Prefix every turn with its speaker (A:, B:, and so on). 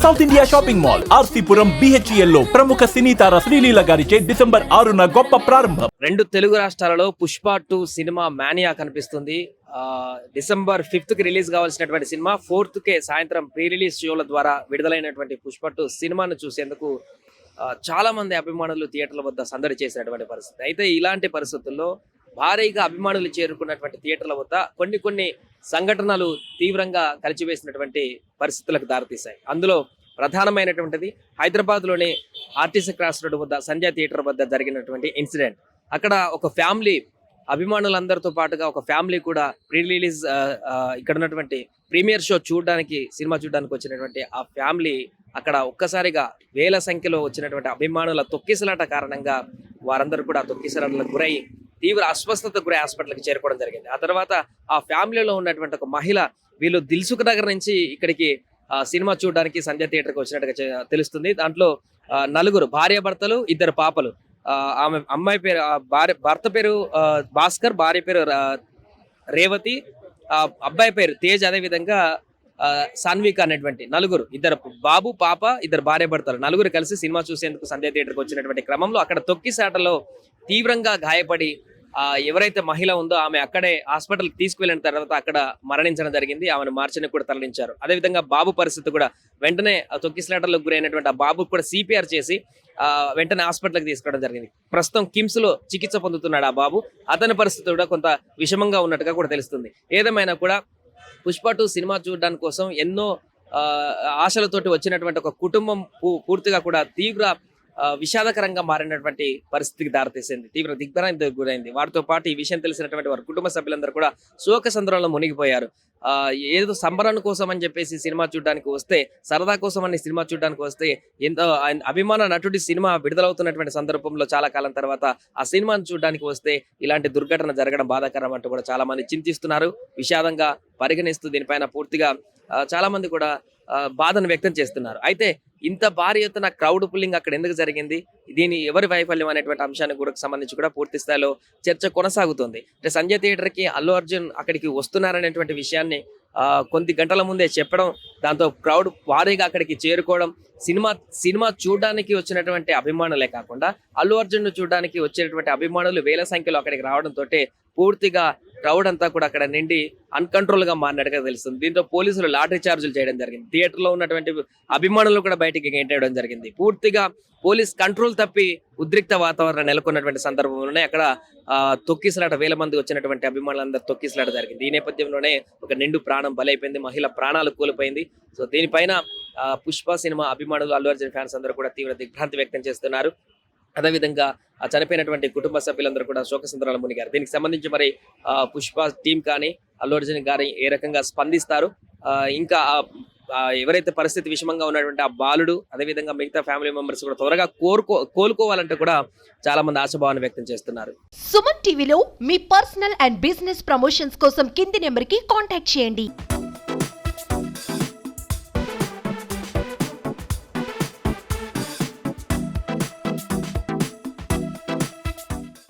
A: South India shopping mall RC Puram BHEL లో ప్రముఖ సినీ తార శ్రీలీల గారిచే డిసెంబర్ 6న గొప్ప ప్రారంభం.
B: 2 తెలుగు రాష్ట్రాలలో పుష్ప 2 సినిమా మానియా కనిపిస్తుంది. డిసెంబర్ 5th కి రిలీజ్ కావాల్సినటువంటి సినిమా 4th కే సాయంత్రం ప్రీ రిలీజ్ షోల ద్వారా విడుదలైనటువంటి పుష్ప 2 సినిమాను చూసేందుకు చాలా మంది అభిమానులు థియేటర్ల వద్ద సందడి చేసినటువంటి పరిస్థితి. అయితే ఇలాంటి పరిస్థితుల్లో భారీగా అభిమానులు చేరుకున్నటువంటి థియేటర్ల వద్ద కొన్ని సంఘటనలు తీవ్రంగా కలిచివేసినటువంటి పరిస్థితులకు దారితీశాయి. అందులో ప్రధానమైనటువంటిది హైదరాబాద్లోని ఆర్టీసీ క్రాస్ రోడ్ వద్ద సంజయ్ థియేటర్ వద్ద జరిగినటువంటి ఇన్సిడెంట్. అక్కడ ఒక ఫ్యామిలీ అభిమానులందరితో పాటుగా ఒక ఫ్యామిలీ కూడా ప్రీ రిలీజ్ ఇక్కడ ఉన్నటువంటి ప్రీమియర్ షో సినిమా చూడడానికి వచ్చినటువంటి ఆ ఫ్యామిలీ అక్కడ ఒక్కసారిగా వేల సంఖ్యలో వచ్చినటువంటి అభిమానుల తొక్కిసలాట కారణంగా వారందరూ కూడా తొక్కిసలాటలకు గురై తీవ్ర అస్వస్థతకు గురై హాస్పిటల్కి చేరుకోవడం జరిగింది. ఆ తర్వాత ఆ ఫ్యామిలీలో ఉన్నటువంటి ఒక మహిళ వీళ్ళు దిల్సుఖ్ నగర్ నుంచి ఇక్కడికి సినిమా చూడడానికి సంజయ్ థియేటర్కి వచ్చినట్టుగా తెలుస్తుంది. దాంట్లో 4 భార్యాభర్తలు 2 పాపలు. ఆమె అమ్మాయి పేరు భర్త పేరు భాస్కర్, భార్య పేరు రేవతి, అబ్బాయి పేరు తేజ్, అదే విధంగా సాన్విక అనేటువంటి 4 2 బాబు పాప 2 భార్యాభర్తలు 4 కలిసి సినిమా చూసేందుకు సంజయ్ థియేటర్కి వచ్చినటువంటి క్రమంలో అక్కడ తొక్కిసాటలో తీవ్రంగా గాయపడి ఎవరైతే మహిళ ఉందో ఆమె అక్కడే హాస్పిటల్కి తీసుకువెళ్ళిన తర్వాత అక్కడ మరణించడం జరిగింది. ఆమెను మార్చిని కూడా తరలించారు. అదేవిధంగా బాబు పరిస్థితి కూడా వెంటనే తొక్కిసలాటలకు గురైనటువంటి ఆ బాబుకు కూడా CPR చేసి వెంటనే హాస్పిటల్కి తీసుకోవడం జరిగింది. ప్రస్తుతం కిమ్స్ లో చికిత్స పొందుతున్నాడు ఆ బాబు. అతని పరిస్థితి కూడా కొంత విషమంగా ఉన్నట్టుగా కూడా తెలుస్తుంది. ఏదేమైనా కూడా పుష్ప 2 సినిమా చూడడానికి కోసం ఎన్నో ఆశలతోటి వచ్చినటువంటి ఒక కుటుంబం పూర్తిగా కూడా తీవ్ర విషాదకరంగా మారినటువంటి పరిస్థితికి దారితీసింది. తీవ్ర దిగ్భ్రాంతికి గురైంది. వారితో పాటు ఈ విషయం తెలిసినటువంటి వారి కుటుంబ సభ్యులందరూ కూడా శోక సంద్రంలో మునిగిపోయారు. ఏదో సంబరం కోసం అని చెప్పేసి సినిమా చూడడానికి వస్తే, సరదా కోసం అని సినిమా చూడడానికి వస్తే, ఎంతో అభిమాన నటుడి సినిమా విడుదలవుతున్నటువంటి సందర్భంలో చాలా కాలం తర్వాత ఆ సినిమాను చూడడానికి వస్తే ఇలాంటి దుర్ఘటన జరగడం బాధాకరం అంటూ కూడా చాలా మంది చింతిస్తున్నారు. విషాదంగా పరిగణిస్తూ దీనిపైన పూర్తిగా చాలా మంది కూడా బాధను వ్యక్తం చేస్తున్నారు. అయితే ఇంత భారీ ఎత్తున క్రౌడ్ పుల్లింగ్ అక్కడ ఎందుకు జరిగింది, దీని ఎవరి వైఫల్యం అనేటువంటి అంశానికి కూడా సంబంధించి కూడా పూర్తి స్థాయిలో చర్చ కొనసాగుతుంది. అంటే సంజయ్ థియేటర్కి అల్లు అర్జున్ అక్కడికి వస్తున్నారనేటువంటి విషయాన్ని కొద్ది గంటల ముందే చెప్పడం, దాంతో క్రౌడ్ భారీగా అక్కడికి చేరుకోవడం, సినిమా చూడడానికి వచ్చినటువంటి అభిమానులే కాకుండా అల్లు అర్జున్ చూడడానికి వచ్చేటువంటి అభిమానులు వేల సంఖ్యలో అక్కడికి రావడంతో పూర్తిగా క్రౌడ్ అంతా కూడా అక్కడ నిండి అన్కంట్రోల్ గా మారినట్టుగా తెలుస్తుంది. దీంతో పోలీసులు లాటరీ చార్జీలు చేయడం జరిగింది. థియేటర్ లో ఉన్నటువంటి అభిమానులు కూడా బయటికి గెంటేయడం జరిగింది. పూర్తిగా పోలీస్ కంట్రోల్ తప్పి ఉద్రిక్త వాతావరణం నెలకొన్నటువంటి సందర్భంలోనే అక్కడ తొక్కిసలాట వేల మంది వచ్చినటువంటి అభిమానులందరూ తొక్కిసలాట జరిగింది. ఈ నేపథ్యంలోనే ఒక నిండు ప్రాణం బలైపోయింది, మహిళ ప్రాణాలు కోల్పోయింది. సో దీనిపైన పుష్ప సినిమా అభిమానులు, అల్లు అర్జున్ ఫ్యాన్స్ అందరూ కూడా తీవ్ర దిగ్భ్రాంతి వ్యక్తం చేస్తున్నారు. అదేవిధంగా చనిపోయినటువంటి కుటుంబ సభ్యులందరూ కూడా శోకసంద్రాలు మునిగారు. దీనికి సంబంధించి మరి పుష్ప టీం కానీ అల్లు అర్జున్ గారి ఏ రకంగా స్పందిస్తారు, ఇంకా ఎవరైతే పరిస్థితి విషమంగా ఉన్నటువంటి ఆ బాలుడు, అదేవిధంగా మిగతా ఫ్యామిలీ మెంబర్స్ కూడా త్వరగా కోలుకోవాలంటే కూడా చాలా మంది ఆశాభావాన్ని వ్యక్తం చేస్తున్నారు.
C: సుమన్ టీవీలో మీ పర్సనల్ అండ్ బిజినెస్ ప్రమోషన్స్ కోసం కింది నెంబర్కి కాంటాక్ట్ చేయండి.